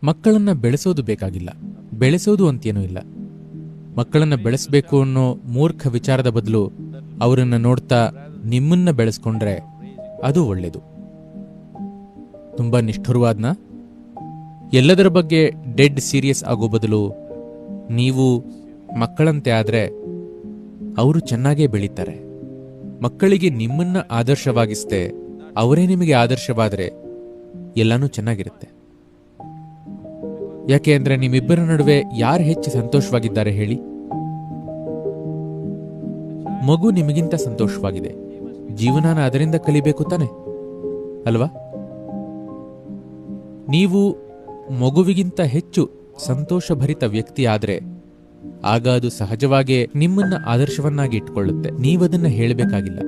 ಮಕ್ಕಳನ್ನ ಬೆಳೆಸೋದು ಬೇಕಾಗಿಲ್ಲ, ಬೆಳೆಸೋದು ಅಂತೇನೂ ಇಲ್ಲ. ಮಕ್ಕಳನ್ನ ಬೆಳೆಸಬೇಕು ಅನ್ನೋ ಮೂರ್ಖ ವಿಚಾರದ ಬದಲು ಅವರನ್ನ ನೋಡ್ತಾ ನಿಮ್ಮನ್ನ ಬೆಳೆಸ್ಕೊಂಡ್ರೆ ಅದು ಒಳ್ಳೇದು. ತುಂಬಾ ನಿಷ್ಠುರವಾದ್ನ. ಎಲ್ಲದರ ಬಗ್ಗೆ ಡೆಡ್ ಸೀರಿಯಸ್ ಆಗೋ ಬದಲು ನೀವು ಮಕ್ಕಳಂತೆ ಆದ್ರೆ ಅವರು ಚೆನ್ನಾಗೇ ಬೆಳೀತಾರೆ. ಮಕ್ಕಳಿಗೆ ನಿಮ್ಮನ್ನ ಆದರ್ಶವಾಗಿಸ್ತೆ ಅವರೇ ನಿಮಗೆ ಆದರ್ಶವಾದ್ರೆ ಎಲ್ಲಾನು ಚೆನ್ನಾಗಿರುತ್ತೆ. ಯಾಕೆ ಅಂದ್ರೆ ನಿಮ್ಮಿಬ್ಬರ ನಡುವೆ ಯಾರು ಹೆಚ್ಚು ಸಂತೋಷವಾಗಿದ್ದಾರೆ ಹೇಳಿ? ಮಗು ನಿಮಗಿಂತ ಸಂತೋಷವಾಗಿದೆ, ಜೀವನಾನ ಅದರಿಂದ ಕಲಿಬೇಕು ತಾನೆ ಅಲ್ವಾ? ನೀವು ಮಗುವಿಗಿಂತ ಹೆಚ್ಚು ಸಂತೋಷಭರಿತ ವ್ಯಕ್ತಿ ಆದ್ರೆ ಆಗ ಅದು ಸಹಜವಾಗೇ ನಿಮ್ಮನ್ನ ಆದರ್ಶವನ್ನಾಗಿ ಇಟ್ಕೊಳ್ಳುತ್ತೆ. ನೀವದನ್ನ ಹೇಳಬೇಕಾಗಿಲ್ಲ.